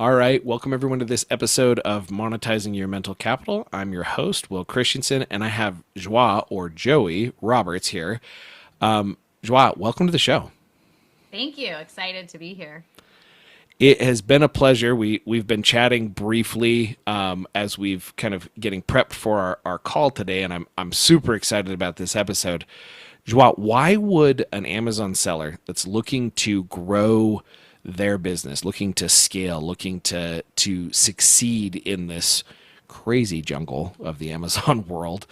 All right, welcome everyone to this episode of Monetizing Your Mental Capital. I'm your host, Will Christensen, and I have Joie or Joey Roberts here. Joie, welcome to the show. Thank you. Excited to be here. It has been a pleasure. We've been chatting briefly as we've kind of getting prepped for our call today, and I'm super excited about this episode. Joie, why would an Amazon seller that's looking to grow their business, looking to scale, looking to succeed in this crazy jungle of the Amazon world,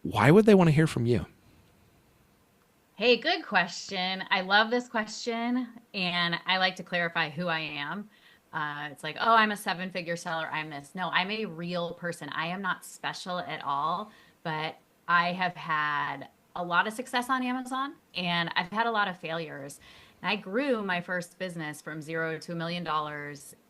why would they want to hear from you? Hey, good question. I love this question, and I like to clarify who I am. It's like, oh, I'm a seven-figure seller. I'm this. No, I'm a real person. I am not special at all, but I have had a lot of success on Amazon, and I've had a lot of failures. And I grew my first business from zero to $1 million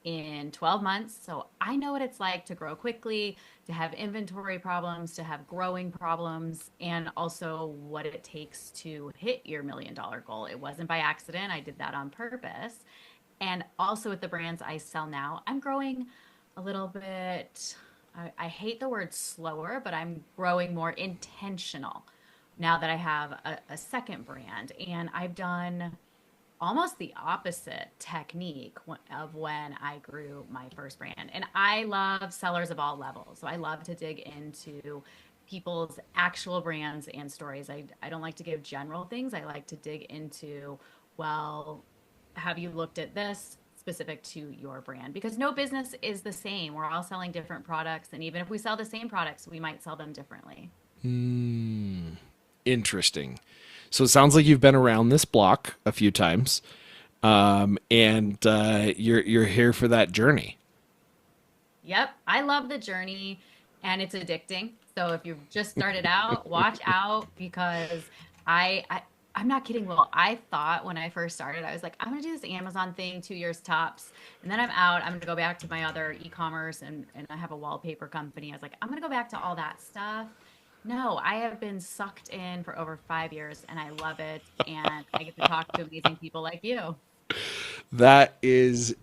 in 12 months. So I know what it's like to grow quickly, to have inventory problems, to have growing problems, and also what it takes to hit your $1 million goal. It wasn't by accident. I did that on purpose. And also with the brands I sell now, I'm growing a little bit. I hate the word slower, but I'm growing more intentional now that I have a second brand. And I've done almost the opposite technique of when I grew my first brand. And I love sellers of all levels. So I love to dig into people's actual brands and stories. I don't like to give general things. I like to dig into, well, have you looked at this specific to your brand? Because no business is the same. We're all selling different products. And even if we sell the same products, we might sell them differently. Interesting. So it sounds like you've been around this block a few times, and you're here for that journey. Yep, I love the journey and it's addicting. So if you've just started out, watch out because I, I I'm not kidding, Will. I thought when I first started, I was like, I'm gonna do this Amazon thing 2 years tops, and then I'm out. I'm gonna go back to my other e-commerce and I have a wallpaper company. I was like, I'm gonna go back to all that stuff. No, I have been sucked in for over 5 years and I love it. And I get to talk to amazing people like you. That is,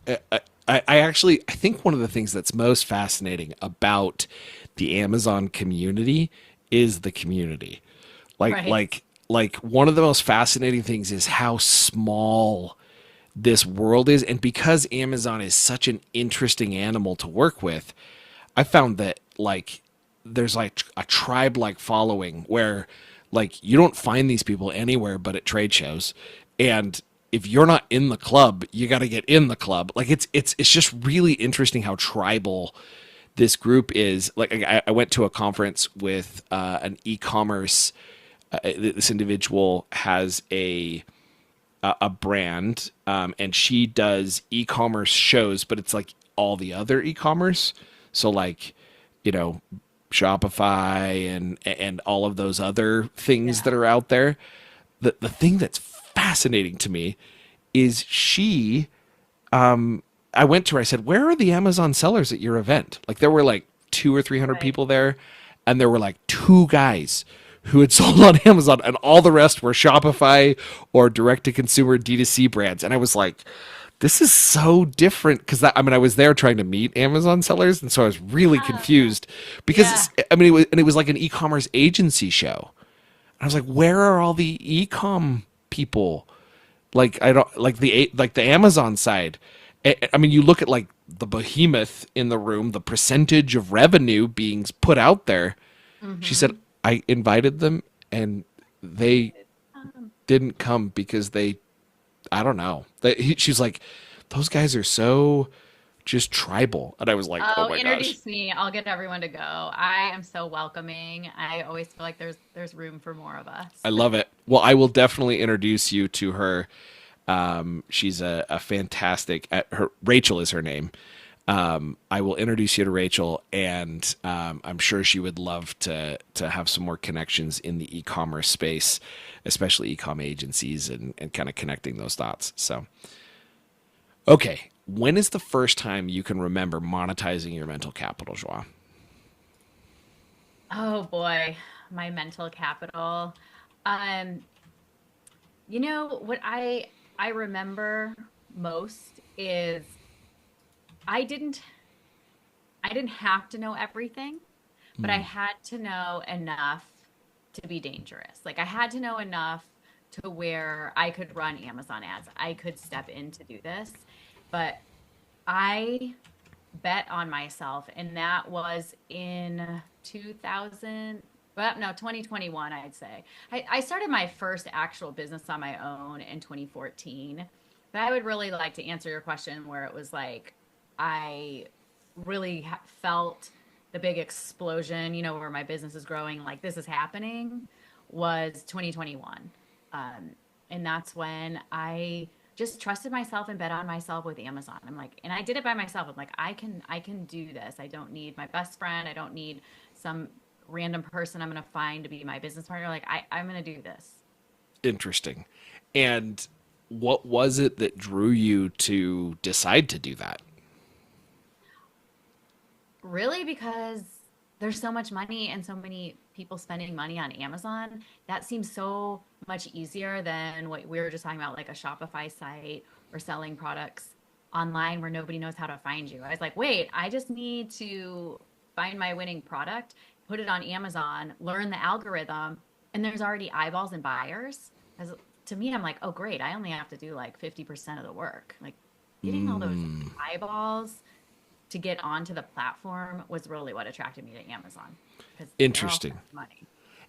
I actually I think one of the things that's most fascinating about the Amazon community is the community. Like Right. like like one of the most fascinating things is how small this world is, and because Amazon is such an interesting animal to work with, I found that there's like a tribe like following where like you don't find these people anywhere but at trade shows, and if you're not in the club you got to get in the club. Like it's just really interesting how tribal this group is. Like I went to a conference with an e-commerce, this individual has a brand, and she does e-commerce shows, but it's like all the other e-commerce. So like, you know, Shopify and all of those other things Yeah. that are out there. The thing that's fascinating to me is I went to her, I said, "Where are the Amazon sellers at your event?" Like there were like two or 300 Right. people there, and there were like two guys who had sold on Amazon, and all the rest were Shopify or direct to consumer D2C brands. And I was like, this is so different because I mean I was there trying to meet Amazon sellers, and so I was really Ah, confused because yeah. I mean it was like an e-commerce agency show. And I was like, where are all the e-com people? Like I don't like the Amazon side. I mean, you look at like the behemoth in the room, the percentage of revenue being put out there. She said, Hmm. I invited them and they didn't come because I don't know. She's like, those guys are so just tribal. And I was like, oh Oh, my gosh, introduce me. I'll get everyone to go. I am so welcoming. I always feel like there's room for more of I us. love it. Well, I will definitely introduce you to her. She's a fantastic, her Rachel is her name. I will introduce you to Rachel, and I'm sure she would love to have some more connections in the e-commerce space, especially e-com agencies, and kind of connecting those dots. So, okay, when is the first time you can remember monetizing your mental capital, Joie? Oh boy, my mental capital. Um, what I remember most is I didn't I didn't have to know everything, but I Mm, had to know enough to be dangerous. Like I had to know enough to where I could run Amazon ads. I could step in to do this, but I bet on myself, and that was in 2000. Well, no, 2021, I'd say. I started my first actual business on my own in 2014. But I would really like to answer your question where it was like, I really felt the big explosion, where my business is growing, like this is happening, was 2021. Um, and that's when I just trusted myself and bet on myself with Amazon. I'm like, and I did it by myself. I'm like, I can do this. I don't need my best friend. I don't need some random person I'm going to find to be my business partner. Like I'm going to do this. interesting. And what was it that drew you to decide to do that? Really, because there's so much money and so many people spending money on Amazon. That seems so much easier than what we were just talking about, like a Shopify site or selling products online where nobody knows how to find you. I was like, wait, I just need to find my winning product, put it on Amazon, learn the algorithm, and there's already eyeballs and buyers. As to me, I'm like, oh, great. I only have to do like 50% of the work. Like getting all those Mm, eyeballs to get onto the platform was really what attracted me to Amazon because they're all interesting. spending money.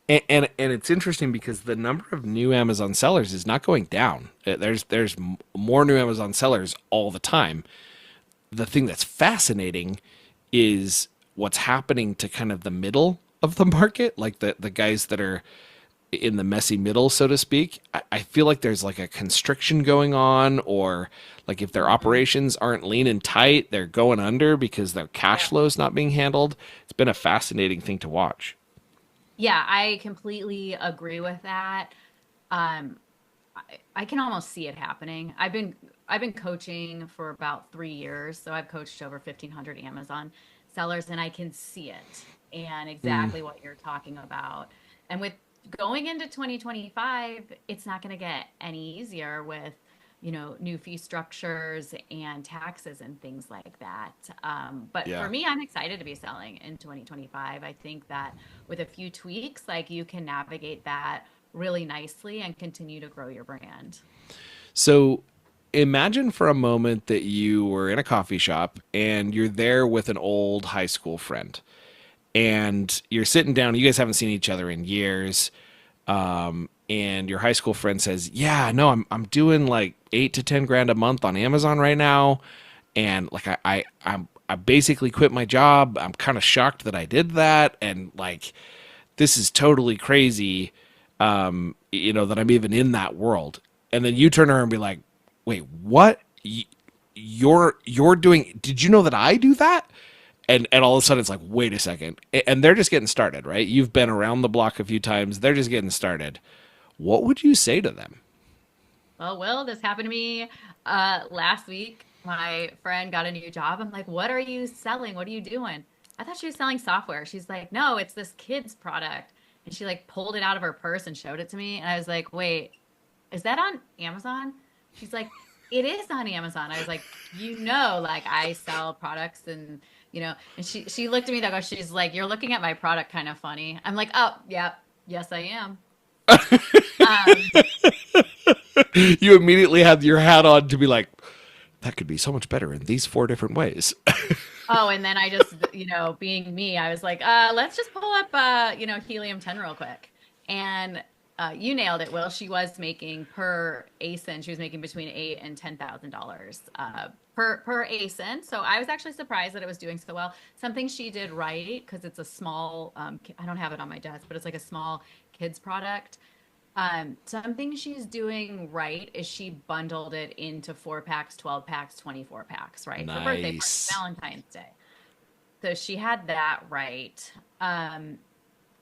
And it's interesting because the number of new Amazon sellers is not going down. There's more new Amazon sellers all the time. The thing that's fascinating is what's happening to kind of the middle of the market, like the guys that are in the messy middle, so to speak. I feel like there's like a constriction going on, or like if their Hmm. operations aren't lean and tight, they're going under because their cash Yeah. flow is not being handled. It's been a fascinating thing to watch. Yeah, I completely agree with that. Um, I can almost see it happening. I've been coaching for about 3 years, so I've coached over 1,500 Amazon sellers, and I can see it and Mm, exactly what you're talking about. And with going into 2025, it's not going to get any easier with, new fee structures and taxes and things like that. But for yeah. me, I'm excited to be selling in 2025. I think that with a few tweaks, like you can navigate that really nicely and continue to grow your brand. So imagine for a moment that you were in a coffee shop and you're there with an old high school friend and you're sitting down. You guys haven't seen each other in years. And your high school friend says, "Yeah, no, I'm doing like 8 to 10 grand a month on Amazon right now, and like I basically quit my job. I'm kind of shocked that I did that, and like this is totally crazy. That I'm even in that world." And then you turn around and be like, "Wait, what? You're doing? Did you know that I do that?" And all of a sudden it's like, wait a second, and they're just getting started, right? You've been around the block a few times. They're just getting started. What would you say to them? Well, Will, this happened to me last week. My friend got a new job. I'm like, what are you selling? What are you doing? I thought she was selling software. She's like, no, it's this kid's product. And she like pulled it out of her purse and showed it to me. And I was like, wait, is that on Amazon? She's like, it is on Amazon. I was like, like I sell products and she looked at me that goes, she's like, you're looking at my product kind of funny. I'm like, oh, yeah, yes, I am. Um, You immediately had your hat on to be like, that could be so much better in these 4 different ways. Oh, and then I just, being me, I was like, let's just pull up, Helium 10 real quick. And you nailed it, Will. She was making per ASIN, she was making between eight and $10,000 per ASIN. So I was actually surprised that it was doing so well. Something she did right, because it's a small, I don't have it on my desk, but it's like a small kids product. Something she's doing right is she bundled it into 4 packs, 12 packs, 24 packs, right? For birthday parties, Nice. Valentine's Day. So she had that right. Um,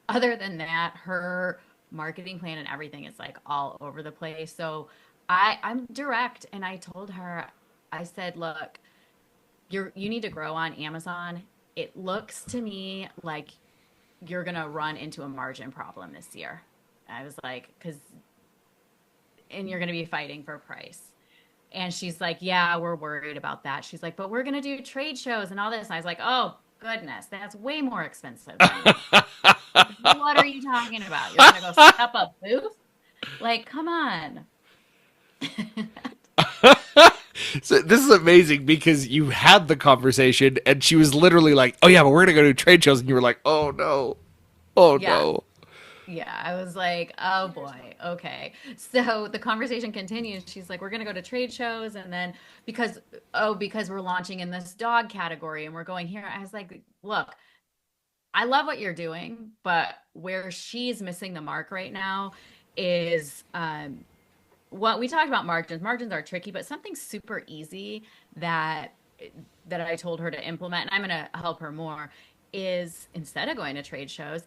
Other than that, her marketing plan and everything is like all over the place. So I'm direct and I told her, I said, look, you need to grow on Amazon. It looks to me like you're gonna run into a margin problem this year. I was like, because and you're going to be fighting for price. And she's like, yeah, we're worried about that. She's like, but we're going to do trade shows and all this. And I was like, oh, goodness, that's way more expensive than we thought. Like, what are you talking about? You're going to go set up a booth? Like, come on. So this is amazing because you had the conversation and she was literally like, "Oh yeah, but we're gonna go to trade shows," and you were like, "Oh no, oh Yeah. no." Yeah, I was like, oh boy, okay. So the conversation continues. She's like, we're gonna go to trade shows, and then because because we're launching in this dog category and we're going here. I was like, look, I love what you're doing, but where she's missing the mark right now is what we talked about margins. Margins are tricky, but something super easy that I told her to implement, and I'm gonna help her more, is instead of going to trade shows,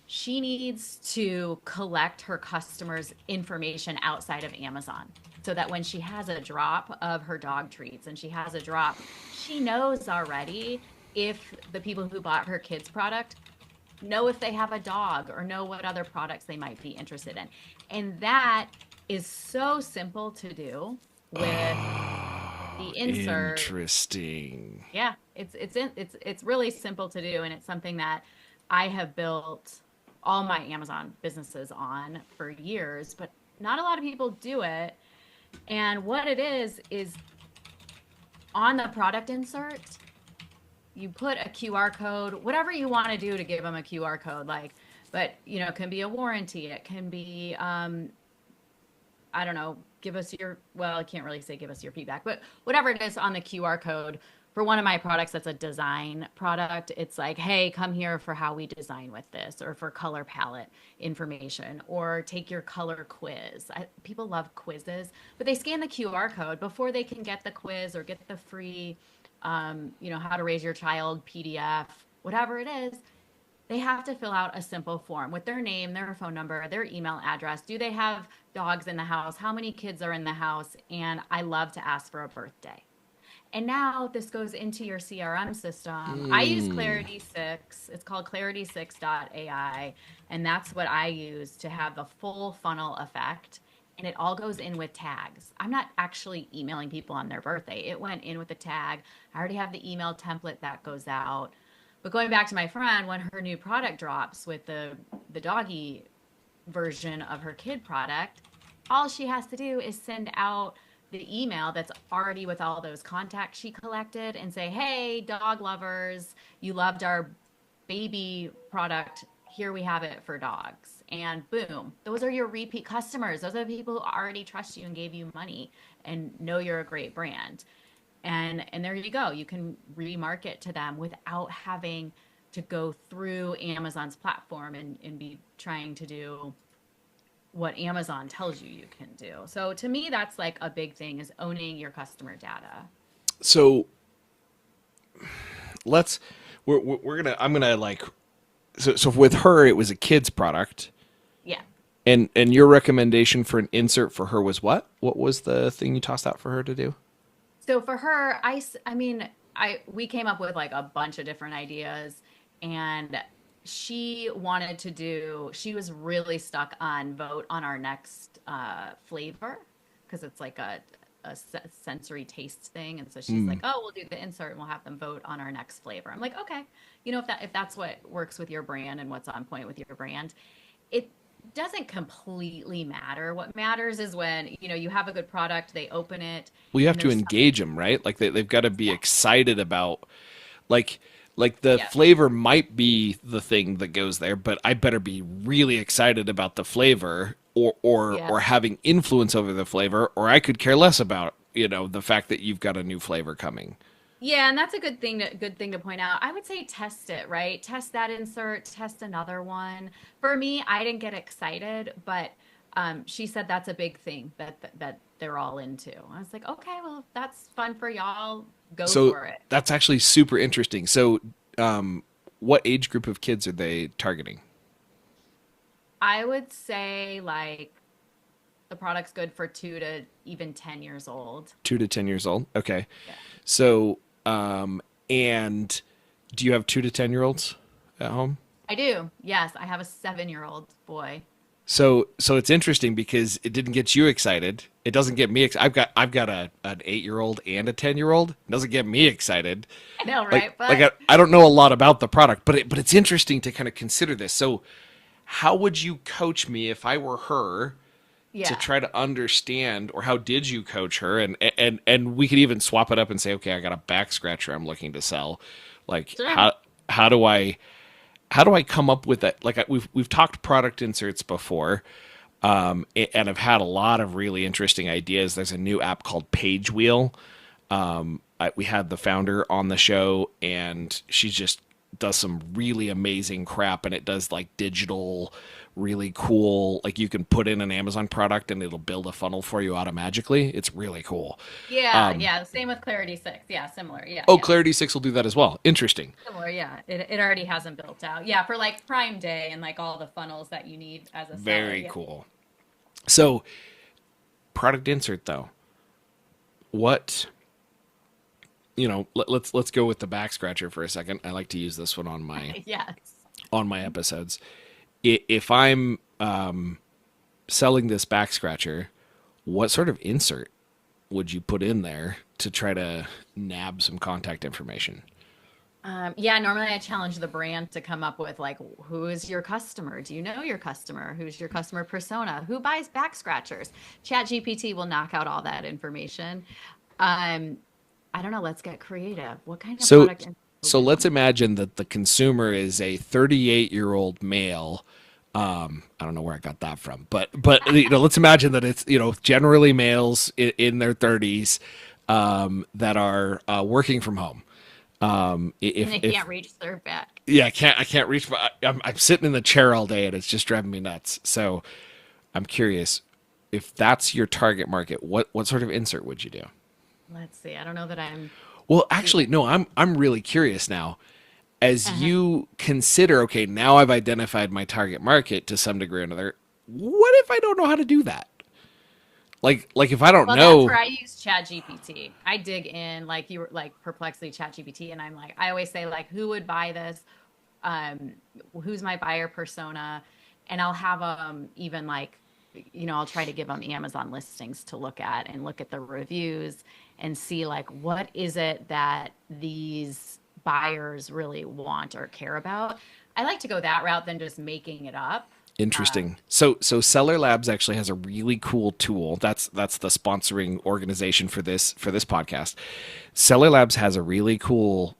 she needs to collect her customers' information outside of Amazon so that when she has a drop of her dog treats and she has a drop, she knows already if the people who bought her kids' product know if they have a dog or know what other products they might be interested in. And that is so simple to do with the insert. Interesting. Yeah, it's really simple to do, and it's something that I have built all my Amazon businesses on for years, but not a lot of people do it. And what it is on the product insert, you put a QR code, whatever you want to do to give them a QR code, like, but it can be a warranty, it can be I don't know, give us your, well, I can't really say give us your feedback, but whatever it is on the QR code for one of my products that's a design product, it's like, hey, come here for how we design with this, or for color palette information, or take your color quiz. People love quizzes, but they scan the QR code before they can get the quiz or get the free, how to raise your child PDF, whatever it is. They have to fill out a simple form with their name, their phone number, their email address. Do they have dogs in the house? How many kids are in the house? And I love to ask for a birthday. And now this goes into your CRM system. I use Clarity 6. It's called clarity6.ai. And that's what I use to have the full funnel effect. And it all goes in with tags. I'm not actually emailing people on their birthday. It went in with a tag. I already have the email template that goes out. But going back to my friend, when her new product drops with the doggy version of her kid product, all she has to do is send out the email that's already with all those contacts she collected and say, hey, dog lovers, you loved our baby product. Here we have it for dogs. And boom, those are your repeat customers. Those are the people who already trust you and gave you money and know you're a great brand. And there you go. You can remarket to them without having to go through Amazon's platform and be trying to do what Amazon tells you you can do. So to me, that's like a big thing, is owning your customer data. So let's we're gonna I'm gonna like so with her it was a kid's product, Yeah. and your recommendation for an insert for her was what? What was the thing you tossed out for her to do? So for her, I mean, we came up with like a bunch of different ideas, and she was really stuck on vote on our next flavor, because it's like a sensory taste thing. And so she's like, oh, we'll do the insert and we'll have them vote on our next flavor. I'm like, okay, if that's what works with your brand and what's on point with your brand, it doesn't completely matter. What matters is when, you have a good product, they open it, Well, you have and to there's engage them, right? Like they've got to be yeah, excited about like like the yeah, flavor might be the thing that goes there, but I better be really excited about the flavor yeah. or having influence over the flavor, or I could care less about, the fact that you've got a new flavor coming. Yeah, and that's a good thing to point out. I would say test it, right? Test that insert, test another one. For me, I didn't get excited, but she said that's a big thing that they're all into. I was like, okay, well, if that's fun for y'all, go So for it. that's actually super interesting. So, what age group of kids are they targeting? I would say like the product's good for 2 to even 10 years old. 2 to 10 years old. Okay. Yeah. So, and do you have 2 to 10 year olds at home? I do. Yes, I have a 7-year-old boy. So it's interesting because it didn't get you excited. It doesn't get me. I've got an 8-year-old and a 10-year-old. It doesn't get me excited. I know, Like right? like But I don't know a lot about the product, but it's interesting to kind of consider this. So, how would you coach me if I were her to yeah, try to understand, or how did you coach her? And we could even swap it up and say, okay, I got a back scratcher I'm looking to sell. Like sure. how do I how do I come up with that? Like we've talked product inserts before, and I've had a lot of really interesting ideas. There's a new app called Page Wheel. We had the founder on the show, and she just does some really amazing crap, and it does like digital, really cool. Like you can put in an Amazon product, and it'll build a funnel for you automatically. It's really cool. Yeah, yeah. Same with Clarity 6. Yeah, similar. Yeah, Oh, yeah. Clarity 6 will do that as well. Interesting. Similar, yeah. It already hasn't built out. Yeah, for like Prime Day and like all the funnels that you need as a seller. Very Yeah. cool. So, product insert though. What let's go with the back scratcher for a second. I like to use this one Yes. on my episodes. If I'm selling this back scratcher, what sort of insert would you put in there to try to nab some contact information? Yeah, normally I challenge the brand to come up with like, who is your customer? Do you know your customer? Who's your customer persona? Who buys back scratchers? ChatGPT will knock out all that information. Um, I don't know. Let's get creative. What kind of So product would so we let's want? imagine that the consumer is a 38-year-old male. I don't know where I got that from, but let's imagine that it's generally males in their 30s that are working from home. And they If can't reach their back. Yeah, I can't reach. I'm sitting in the chair all day, and it's just driving me nuts. So I'm curious if that's your target market. What sort of insert would you do? Let's see. I don't know that I'm Well, super. actually, no. I'm really curious now. As Uh-huh. you consider, okay, now I've identified my target market to some degree or another. What if I don't know how to do that? Like if I don't Well, that's where know. I use ChatGPT. I dig in like you were like Perplexity ChatGPT, and I'm like, I always say like, who would buy this? Um, who's my buyer persona? And I'll have even like, I'll try to give them Amazon listings to look at and look at the reviews and see like what is it that these buyers really want or care about. I like to go that route than just making it up. Interesting. So Seller Labs actually has a really cool tool. That's the sponsoring organization for this podcast. Seller Labs has a really cool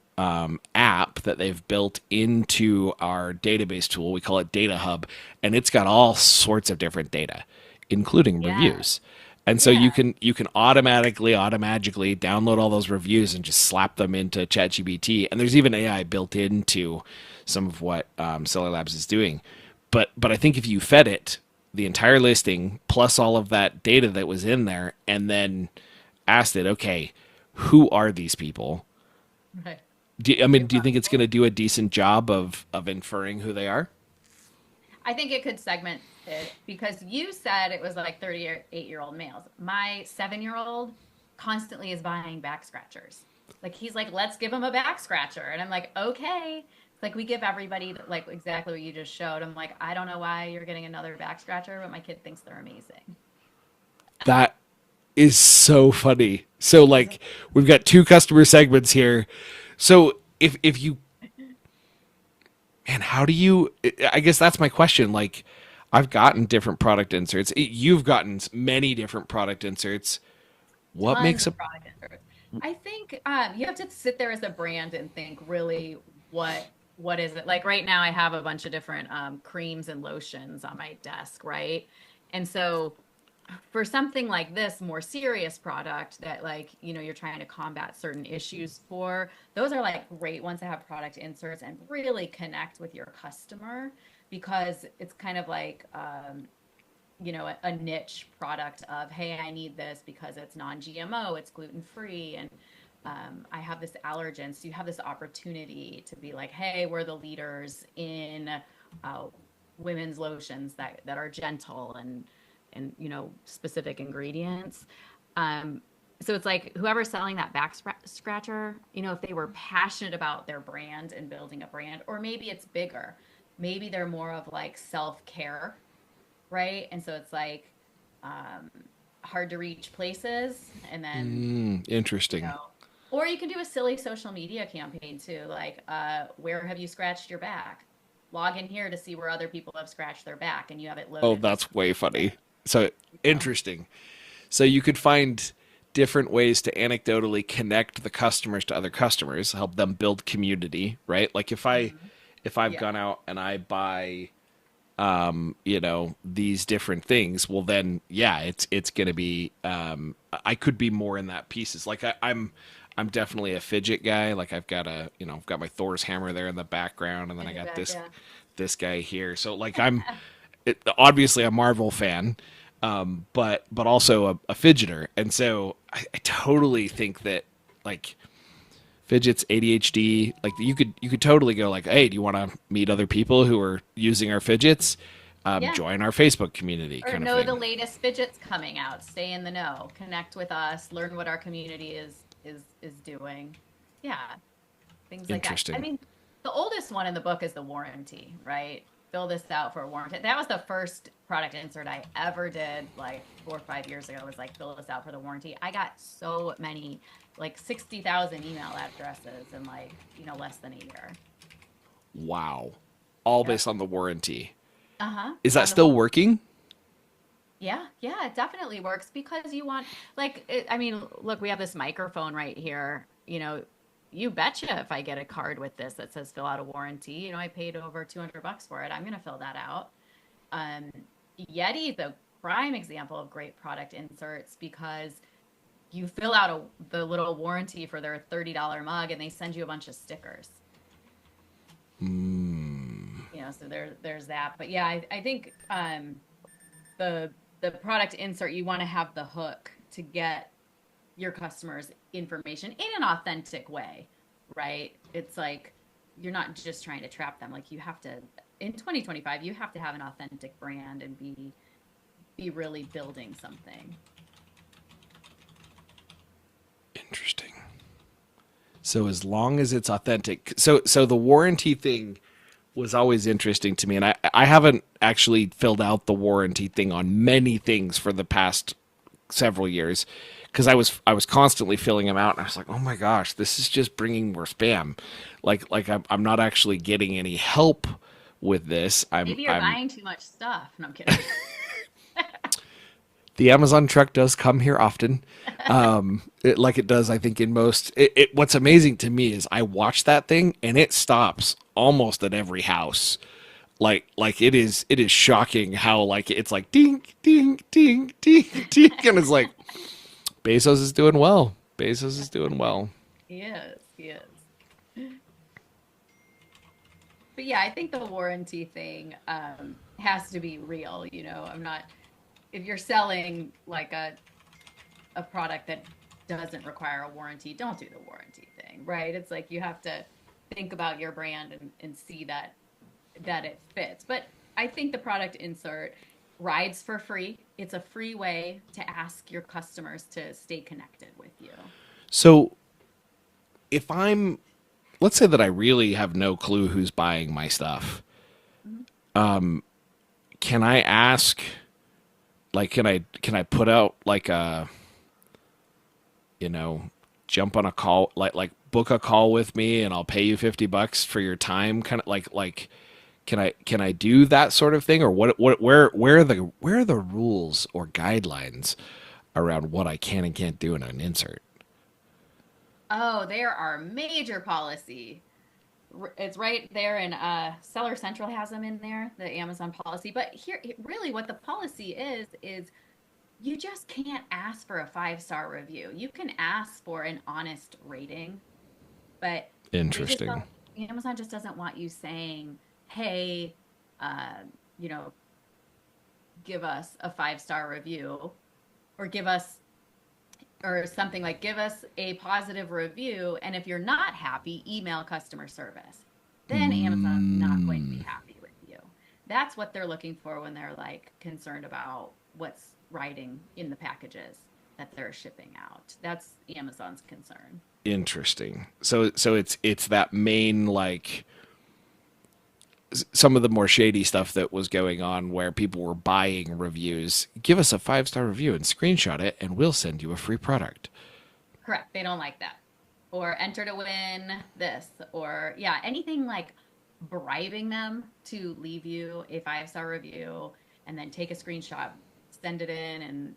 app that they've built into our database tool. We call it Data Hub, and it's got all sorts of different data, including Yeah, reviews. And so yeah. you can automatically download all those reviews and just slap them into ChatGPT. And there's even AI built into some of what Seller Labs is doing. But I think if you fed it the entire listing plus all of that data that was in there, and then asked it, okay, who are these people? Right. I mean, Give do you them. think it's going to do a decent job of inferring who they are? I think it could segment it because you said it was like 38-year-old males. My 7-year-old constantly is buying back scratchers. Like he's like, let's give him a back scratcher. And I'm like, okay. It's like we give everybody like exactly what you just showed. I'm like, I don't know why you're getting another back scratcher, but my kid thinks they're amazing. That is so funny. So Is it? like we've got two customer segments here. So if you and how do you I guess that's my question. Like I've gotten different product inserts. You've gotten many different product inserts. What Tons makes a of product inserts. I think you have to sit there as a brand and think really what is it? Like right now I have a bunch of different creams and lotions on my desk, right? And so for something like this more serious product that like, you're trying to combat certain issues for, those are like great ones to have product inserts and really connect with your customer because it's kind of like a niche product of, hey, I need this because it's non-GMO, it's gluten-free, and I have this allergen. So you have this opportunity to be like, hey, we're the leaders in uh, women's lotions that are gentle and specific ingredients. Um, so it's like whoever's selling that back scratcher, if they were passionate about their brand and building a brand, or maybe it's bigger, maybe they're more of like self care, right? And so it's like, um, hard to reach places, and then, you Interesting. know, or you can do a silly social media campaign too, like where have you scratched your back? Log in here to see where other people have scratched their back, and you have it Oh, loaded for that's way funny. someone. So You know? interesting. So you could find different ways to anecdotally connect the customers to other customers, help them build community, right? Like Mhm. if I've Yeah. gone out and I buy these different things, well then yeah, it's going to be I could be more in that pieces. Like I'm definitely a fidget guy. Like I've got my Thor's hammer there in the background, and then In I the got back, yeah. this guy here. So like obviously a Marvel fan, but also a fidgeter, and so I totally think that like fidgets, ADHD, like you could totally go like, hey, do you want to meet other people who are using our fidgets? Yeah. Join our Facebook community, Or kind of know the thing. latest fidgets coming out. Stay in the know. Connect with us. Learn what our community is doing. Yeah, things like that. I Interesting. mean, the oldest one in the book is the warranty, right? Fill this out for a warranty. That was the first product insert I ever did, like 4 or 5 years ago. Was like fill this out for the warranty. I got so many, like 60,000 email addresses in like less than a year. Wow, all Yep. based on the warranty. Uh-huh. Is that On the still working? Yeah, yeah, it definitely works because you want, like, I mean, look, we have this microphone right here. You betcha if I get a card with this that says fill out a warranty, I paid over 200 bucks for it. I'm going to fill that out. Um, Yeti, the prime example of great product inserts because you fill out the little warranty for their $30 mug and they send you a bunch of stickers. So there's that. But yeah, I think the product insert, you want to have the hook to get your customers information in an authentic way, right? It's like you're not just trying to trap them. Like you have to, in 2025, you have to have an authentic brand and be really building something. Interesting. So as long as it's authentic, so the warranty thing was always interesting to me, and I haven't actually filled out the warranty thing on many things for the past several years because I was constantly filling them out, and I was like, oh my gosh, this is just bringing more spam. Like I'm not actually getting any help with this. Maybe you're I'm buying too much stuff. No, I'm kidding. The Amazon truck does come here often, like it does, I think, in most. What's amazing to me is I watch that thing and it stops almost at every house. Like it is shocking how like it's like ding ding ding ding ding, and it's like Bezos is doing well. Bezos is doing well. He is. He is. But yeah, I think the warranty thing has to be real. I'm not, if you're selling like a product that doesn't require a warranty, don't do the warranty thing, right? It's like you have to think about your brand and see that it fits. But I think the product insert rides for free. It's a free way to ask your customers to stay connected with you. So if I'm, let's say that I really have no clue who's buying my stuff, Mhm. can I ask? Like, can I put out like a you know, jump on a call, like book a call with me and I'll pay you $50 for your time, kind of like can I do that sort of thing, or what where are the rules or guidelines around what I can and can't do in an insert? Oh, there are major policy. It's right there, and Seller Central has them in there, the Amazon policy. But here, really, what the policy is you just can't ask for a 5-star review. You can ask for an honest rating, but they just Interesting. don't. Amazon just doesn't want you saying, "Hey, uh, you know, give us a 5-star review," or give us or something like give us a positive review, and if you're not happy, email customer service. Then Amazon's not going to be happy with you. That's what they're looking for when they're like concerned about what's writing in the packages that they're shipping out. That's Amazon's concern. Interesting. So it's that main like some of the more shady stuff that was going on where people were buying reviews. Give us a 5-star review and screenshot it, and we'll send you a free product. Correct. They don't like that. Or enter to win this, or yeah, anything like bribing them to leave you a 5-star review and then take a screenshot, send it in, and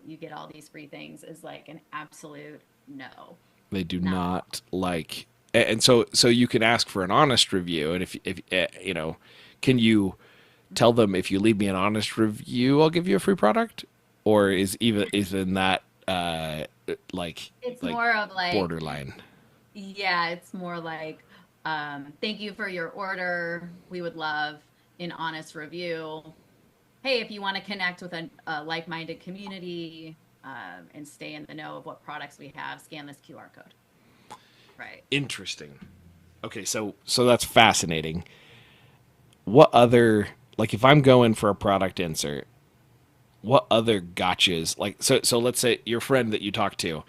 you get all these free things is like an absolute no. They do Not not like, and so you can ask for an honest review, and if can you tell them if you leave me an honest review, I'll give you a free product, or is in that like it's like more of like, borderline? yeah, it's more like, thank you for your order. We would love an honest review. Hey, if you want to connect with a like-minded community and stay in the know of what products we have, scan this QR code. Right. Interesting. Okay, so that's fascinating. What other, like, if I'm going for a product insert, what other gotchas, like, so let's say your friend that you talk to,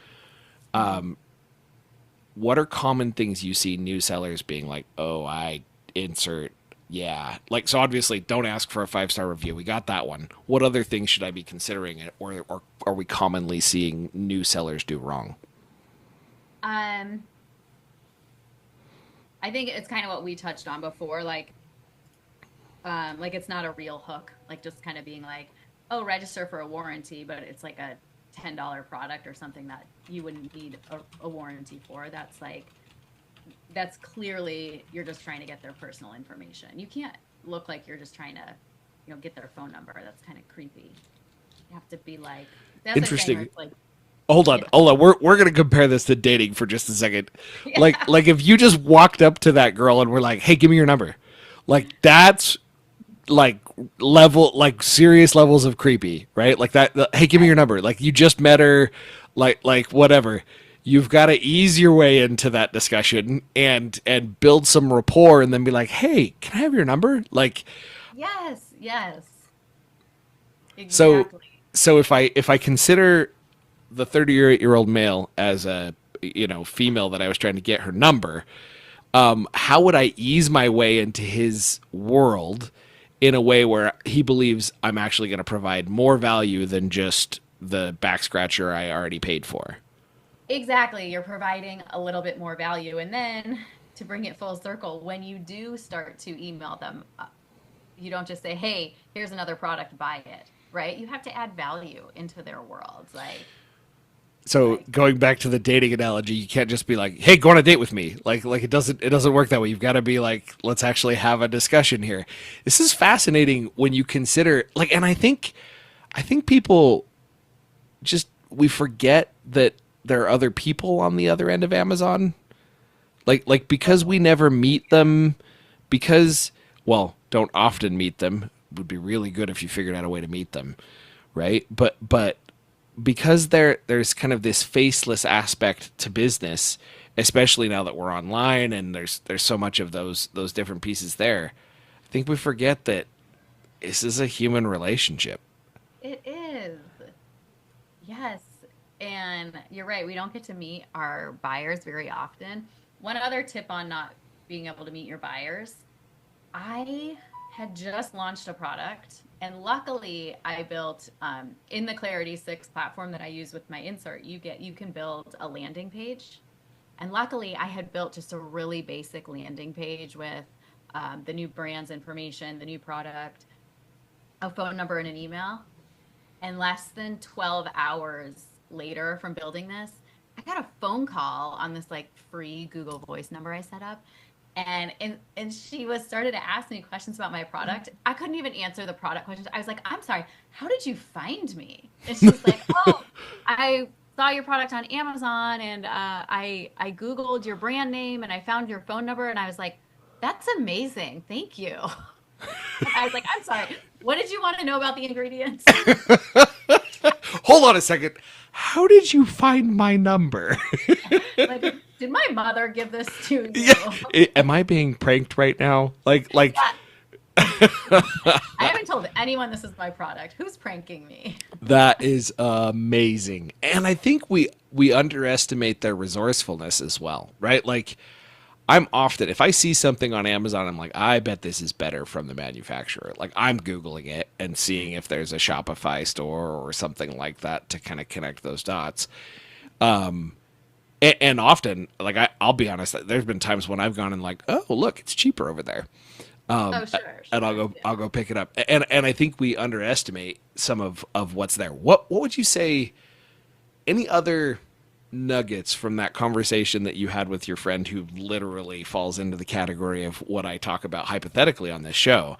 what are common things you see new sellers being like, oh, I insert, yeah, like, so obviously don't ask for a 5-star review, we got that one. What other things should I be considering, or are we commonly seeing new sellers do wrong? Um, I think it's kind of what we touched on before, like it's not a real hook, like just kind of being like, oh, register for a warranty, but it's like a $10 product or something that you wouldn't need a warranty for. That's clearly you're just trying to get their personal information. You can't look like you're just trying to, get their phone number. That's kind of creepy. You have to be like, that's a thing where Interesting. it's like, Hold on, yeah, hold on. We're gonna compare this to dating for just a second. yeah, Like if you just walked up to that girl and were like, "Hey, give me your number," like that's like serious levels of creepy, right? Like that. Hey, give me right, your number. Like you just met her, like whatever. You've got to ease your way into that discussion and build some rapport, and then be like, "Hey, can I have your number?" Like yes, yes, so. exactly. So if I consider the 38-year-old male as a female that I was trying to get her number, how would I ease my way into his world in a way where he believes I'm actually going to provide more value than just the back scratcher I already paid for? Exactly. You're providing a little bit more value. And then to bring it full circle, when you do start to email them, you don't just say, hey, here's another product, buy it, right? You have to add value into their world. So Like, going back to the dating analogy, you can't just be like, "Hey, go on a date with me." Like it doesn't work that way. You've got to be like, "Let's actually have a discussion here." This is fascinating when you consider like, and I think people just we forget that there are other people on the other end of Amazon. Like because we never meet them, because well, don't often meet them. It would be really good if you figured out a way to meet them, right? But because there's kind of this faceless aspect to business, especially now that we're online and there's so much of those different pieces there. I think we forget that this is a human relationship. it is. Yes. And you're right. We don't get to meet our buyers very often. One other tip on not being able to meet your buyers, I had just launched a product, and luckily I built in the Clarity 6 platform that I use with my insert. You can build a landing page, and luckily I had built just a really basic landing page with the new brand's information, the new product, a phone number, and an email. And less than 12 hours later from building this, I got a phone call on this like free Google Voice number I set up. And she was started to ask me questions about my product. I couldn't even answer the product questions. I was like, "I'm sorry, how did you find me?" And she's like, "Oh, I saw your product on Amazon, and I Googled your brand name, and I found your phone number." And I was like, "That's amazing, thank you." I was like, "I'm sorry, what did you want to know about the ingredients?" Hold on a second. How did you find my number? Like, did my mother give this to you? Yeah. Am I being pranked right now? Like Yeah. I haven't told anyone this is my product. Who's pranking me? that is amazing. And I think we underestimate their resourcefulness as well, right? Like I'm often, if I see something on Amazon, I'm like, I bet this is better from the manufacturer. Like I'm Googling it and seeing if there's a Shopify store or something like that to kind of connect those dots. And often, like I'll be honest, there's been times when I've gone and like, oh, look, it's cheaper over there. Oh, sure, And sure. Yeah. I'll go pick it up. And I think we underestimate some of what's there. What would you say, any other nuggets from that conversation that you had with your friend who literally falls into the category of what I talk about hypothetically on this show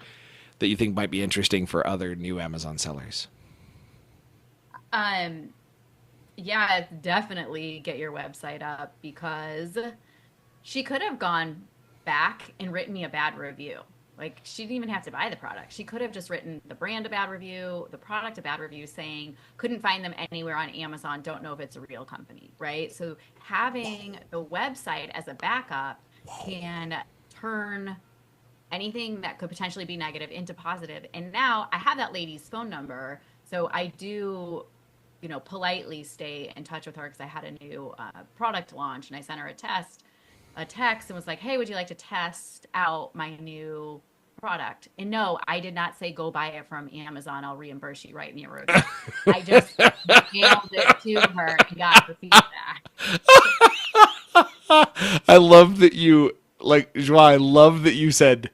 that you think might be interesting for other new Amazon sellers? Um, yeah, definitely get your website up because she could have gone back and written me a bad review. Like she didn't even have to buy the product. She could have just written the brand a bad review, the product a bad review saying couldn't find them anywhere on Amazon, don't know if it's a real company, right? So having the website as a backup can turn anything that could potentially be negative into positive. And now I have that lady's phone number, so I do, politely stay in touch with her because I had a new product launch and I sent her a text and was like, "Hey, would you like to test out my new product?" And no, I did not say go buy it from Amazon. I'll reimburse you. Write me a review. I just mailed it to her and got her feedback. I love that you like Joie, I love that you said,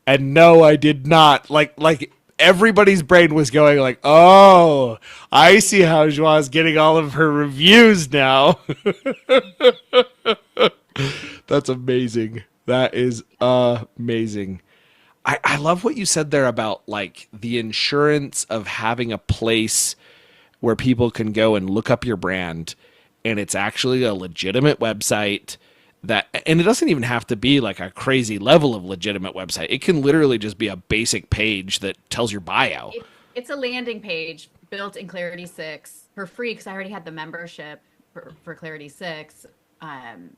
and no, I did not. Like everybody's brain was going like, oh, I see how Joie's getting all of her reviews now. That's amazing. That is amazing. I love what you said there about like the insurance of having a place where people can go and look up your brand and it's actually a legitimate website that, and it doesn't even have to be like a crazy level of legitimate website. It can literally just be a basic page that tells your bio. It's a landing page built in Clarity 6 for free because I already had the membership for Clarity 6.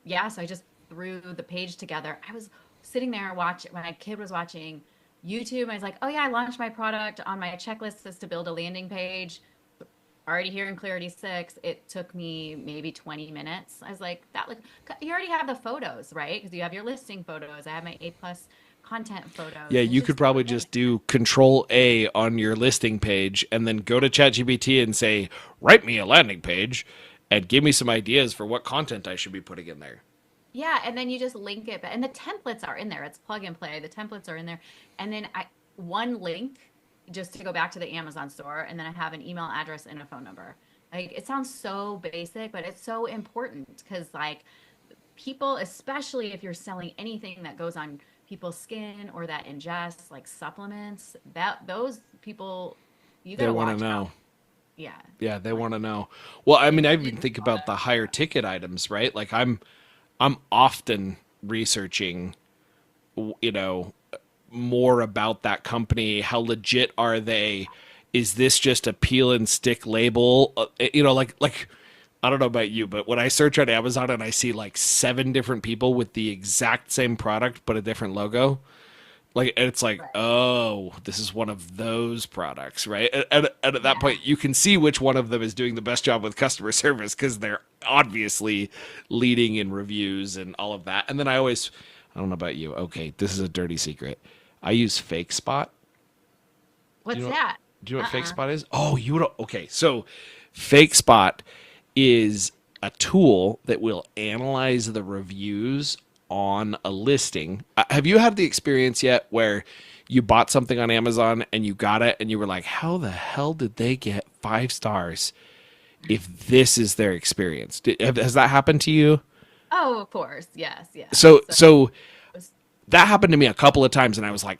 Yeah, so I just threw the page together. I was sitting there watching when my kid was watching YouTube. And I was like, oh yeah, I launched my product on my checklist is to build a landing page. Already here in Clarity 6, it took me maybe 20 minutes. I was like, that look, you already have the photos, right? Because you have your listing photos. I have my A plus content photos. Yeah, And you could probably just do Control A on your listing page and then go to ChatGPT and say, write me a landing page and give me some ideas for what content I should be putting in there. yeah, and then you just link it, and the templates are in there. It's plug and play. The templates are in there, and then one link just to go back to the Amazon store, and then I have an email address and a phone number. Like it sounds so basic, but it's so important because like people, especially if you're selling anything that goes on people's skin or that ingests like supplements, that those people you They gotta want to watch out. know. Yeah, Yeah, they like want to know. Well, I mean, I even it's think a lot about of the higher ticket items, right? Like I'm often researching, you know, more about that company. How legit are they? Is this just a peel and stick label? Like I don't know about you, but when I search on Amazon and I see like seven different people with the exact same product but a different logo, like and it's like, right. oh, this is one of those products, right? And at that Yeah. point, you can see which one of them is doing the best job with customer service because they're obviously leading in reviews and all of that. And then I don't know about you. Okay, this is a dirty secret. I use Fake Spot. Do you What's know? that? Do you know what Fake Uh-uh. Spot is? Oh, you would. Okay, so Fake Spot is a tool that will analyze the reviews on a listing. Have you had the experience yet where you bought something on Amazon and you got it and you were like, how the hell did they get 5 stars if this is their experience? Has that happened to you? Oh, of course. Yes, yes. So, So so it was that happened to me a couple of times and I was like,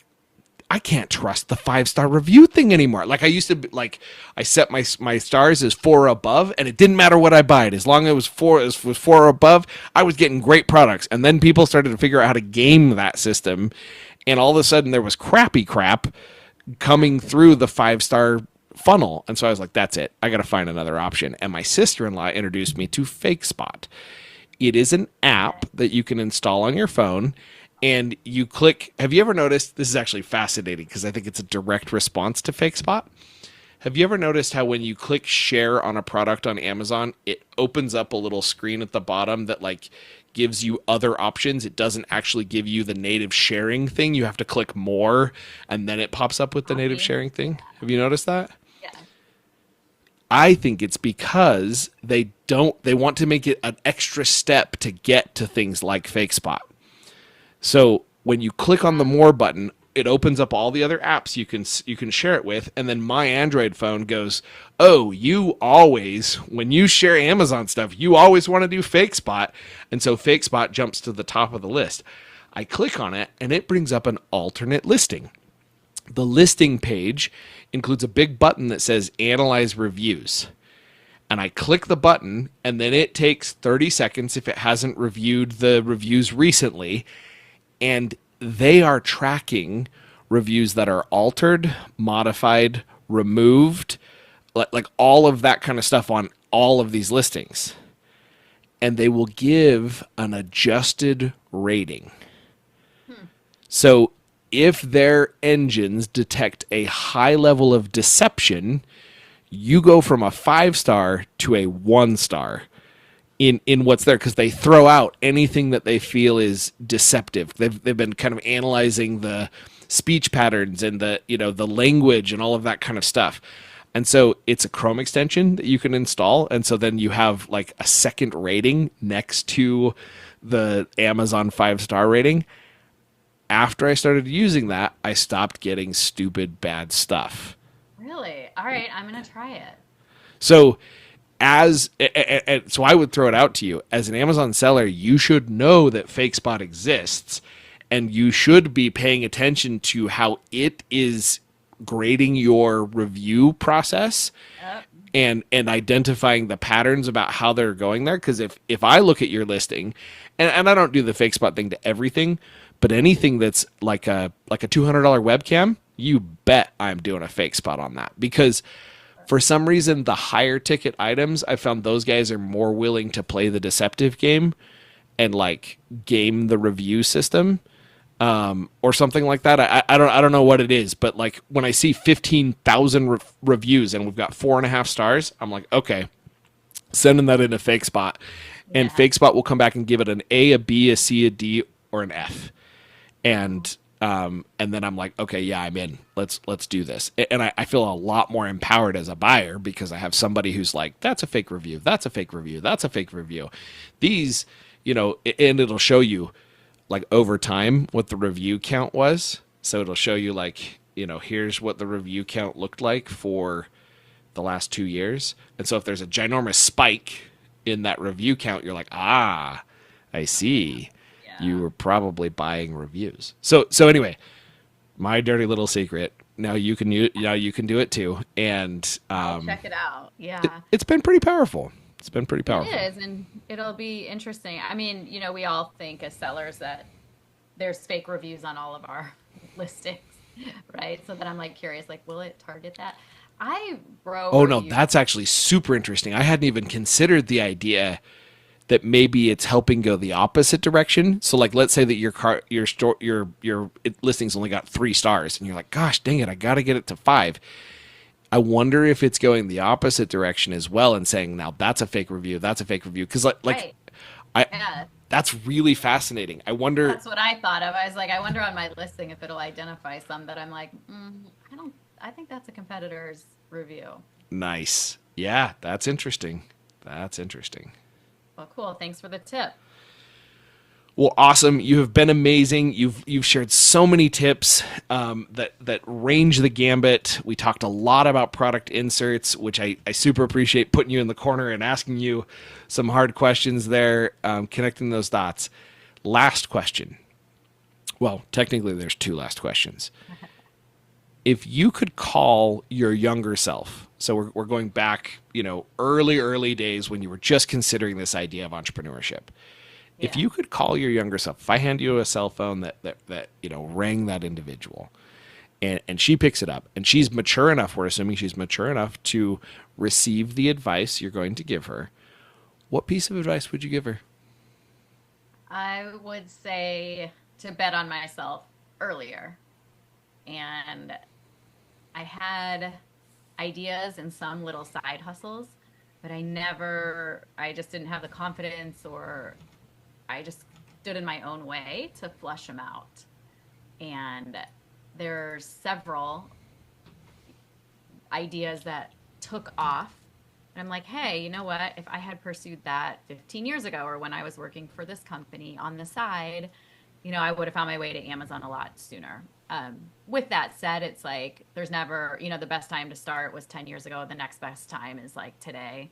I can't trust the 5 star review thing anymore. Like I used to be, like I set my stars as 4 or above, and it didn't matter what I buy it as long as it was was 4 or above. I was getting great products, and then people started to figure out how to game that system, and all of a sudden there was crappy crap coming through the 5 star funnel, and so I was like, that's it. I got to find another option. And my sister-in-law introduced me to Fake Spot. It is an app that you can install on your phone and you click. Have you ever noticed? This is actually fascinating because I think it's a direct response to Fake Spot. Have you ever noticed how when you click share on a product on Amazon, it opens up a little screen at the bottom that like gives you other options. It doesn't actually give you the native sharing thing. You have to click more and then it pops up with the native Copy. sharing thing. Have you noticed that? Yeah. I think it's because they want to make it an extra step to get to things like FakeSpot. So when you click on the more button, it opens up all the other apps you can share it with, and then my Android phone goes, "Oh, you always when you share Amazon stuff, you always want to do FakeSpot," and so FakeSpot jumps to the top of the list. I click on it, and it brings up an alternate listing. The listing page includes a big button that says "Analyze Reviews." And I click the button, and then it takes 30 seconds if it hasn't reviewed the reviews recently, and they are tracking reviews that are altered, modified, removed, like all of that kind of stuff on all of these listings. And they will give an adjusted rating. So if their engines detect a high level of deception, you go from a 5-star to a 1-star in what's there, because they throw out anything that they feel is deceptive. They've been kind of analyzing the speech patterns and the language and all of that kind of stuff. And so it's a Chrome extension that you can install, and so then you have like a second rating next to the Amazon 5-star rating. After I started using that, I stopped getting stupid bad stuff. Really? All right, I'm gonna try it. So so I would throw it out to you as an Amazon seller. You should know that FakeSpot exists, and you should be paying attention to how it is grading your review process Yep. and identifying the patterns about how they're going there. Because if I look at your listing, and I don't do the FakeSpot thing to everything, but anything that's like a $200 webcam, you bet I'm doing a FakeSpot on that. Because for some reason, the higher ticket items, I found those guys are more willing to play the deceptive game and like game the review system, or something like that. I don't know what it is, but like when I see 15,000 reviews and we've got 4.5 stars, I'm like, okay, sending that in a FakeSpot, and Yeah. FakeSpot will come back and give it an A, a B, a C, a D, or an F, and then I'm like, okay, yeah, I'm in. Let's do this. And I feel a lot more empowered as a buyer because I have somebody who's like, that's a fake review, that's a fake review, that's a fake review. These, and it'll show you like over time what the review count was. So it'll show you like, here's what the review count looked like for the last 2 years. And so if there's a ginormous spike in that review count, you're like, ah, I see. You Yeah. were probably buying reviews. So anyway, my dirty little secret. Now you can do it too, and I'll check it out. Yeah. it's been pretty powerful. It's been pretty It powerful. is, and it'll be interesting. I mean, we all think as sellers that there's fake reviews on all of our listings, right? So then I'm like curious, like, will it target that? I wrote Oh or no, used. that's actually super interesting. I hadn't even considered the idea that maybe it's helping go the opposite direction. So like let's say that your listings only got 3 stars and you're like, gosh dang it, I got to get it to 5. I wonder if it's going the opposite direction as well and saying, now that's a fake review, that's a fake review, cuz like Right. I Yeah. that's really fascinating. I wonder. That's what I thought of. I was like, I wonder on my listing if it'll identify some that I'm like, I don't, I think that's a competitor's review. Nice. Yeah, that's interesting. That's interesting. Well, cool. Thanks for the tip. Well, awesome. You have been amazing. You've shared so many tips, that range the gambit. We talked a lot about product inserts, which I super appreciate putting you in the corner and asking you some hard questions there, connecting those dots. Last question. Well, technically, there's two last questions. If you could call your younger self, so we're going back, early days when you were just considering this idea of entrepreneurship. If Yeah. you could call your younger self, if I hand you a cell phone that rang that individual, and she picks it up, and she's mature enough, we're assuming she's mature enough to receive the advice you're going to give her, what piece of advice would you give her? I would say to bet on myself earlier. And I had ideas and some little side hustles, but I just didn't have the confidence or I just stood in my own way to flush them out. And there's several ideas that took off. And I'm like, hey, you know what? If I had pursued that 15 years ago or when I was working for this company on the side, I would have found my way to Amazon a lot sooner. With that said, it's like there's never, the best time to start was 10 years ago. The next best time is like today.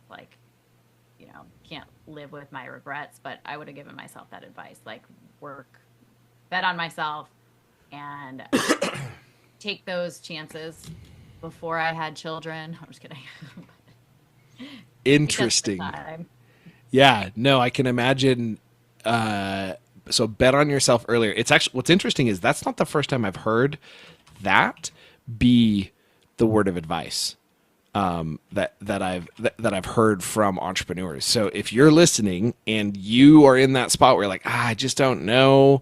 Like, can't live with my regrets, but I would have given myself that advice. Like, work, bet on myself, and take those chances before I had children. I'm just kidding. Because of the Interesting. time. Yeah, no, I can imagine. So bet on yourself earlier. It's actually what's interesting is that's not the first time I've heard that be the word of advice that I've heard from entrepreneurs. So if you're listening and you are in that spot where you're like, I just don't know,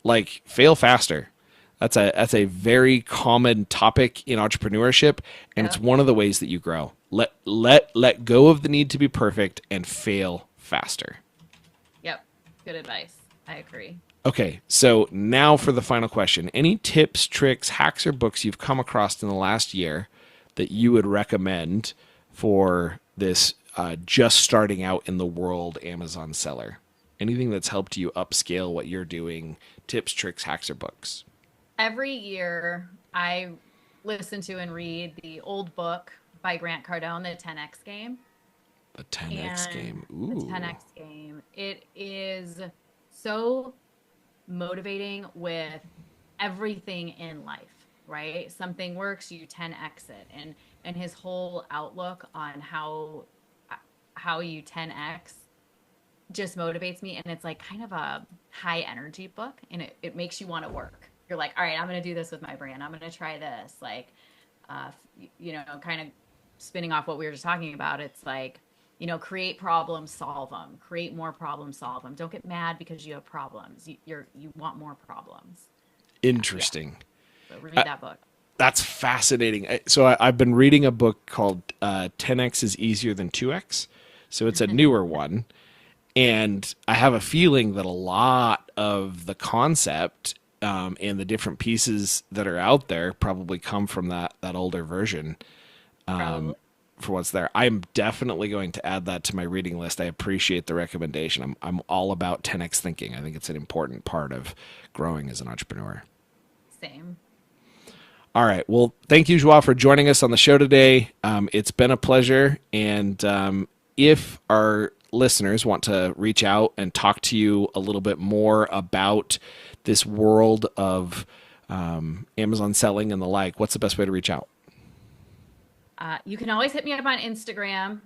like fail faster. That's a very common topic in entrepreneurship, and it's Yep. one of the ways that you grow. Let go of the need to be perfect and fail faster. Yep. Good advice. I agree. Okay, so now for the final question. Any tips, tricks, hacks, or books you've come across in the last year that you would recommend for this just starting out in the world Amazon seller? Anything that's helped you upscale what you're doing, tips, tricks, hacks, or books? Every year, I listen to and read the old book by Grant Cardone, The 10X Game. The 10X And game. the Ooh. 10X Game, it is so motivating with everything in life, right? Something works, you 10x it. And his whole outlook on how you 10x just motivates me. And it's like kind of a high energy book, and it makes you want to work. You're like, all right, I'm going to do this with my brand. I'm going to try this. Like, kind of spinning off what we were just talking about. It's like, create problems, solve them, create more problems, solve them. Don't get mad because you have problems. You want more problems. Yeah. Interesting. So read that book. That's fascinating. I've been reading a book called 10X is Easier Than 2X. So it's a newer one. And I have a feeling that a lot of the concept and the different pieces that are out there probably come from that older version Probably. for what's there. I'm definitely going to add that to my reading list. I appreciate the recommendation. I'm all about 10X thinking. I think it's an important part of growing as an entrepreneur. Same. All right. Well, thank you, Joao, for joining us on the show today. It's been a pleasure. And if our listeners want to reach out and talk to you a little bit more about this world of Amazon selling and the like, what's the best way to reach out? You can always hit me up on Instagram,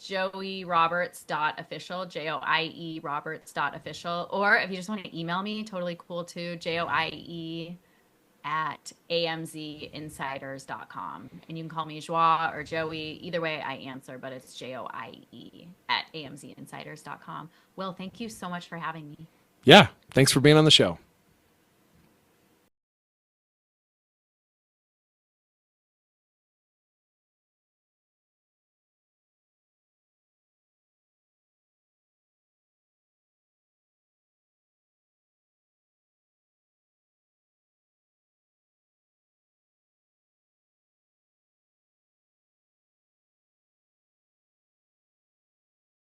joieroberts.official, Joie Roberts.official. Or if you just want to email me, totally cool too, joie at amzinsiders.com. And you can call me Joie or Joey. Either way, I answer, but it's joie at amzinsiders.com. Will, thank you so much for having me. Yeah. Thanks for being on the show.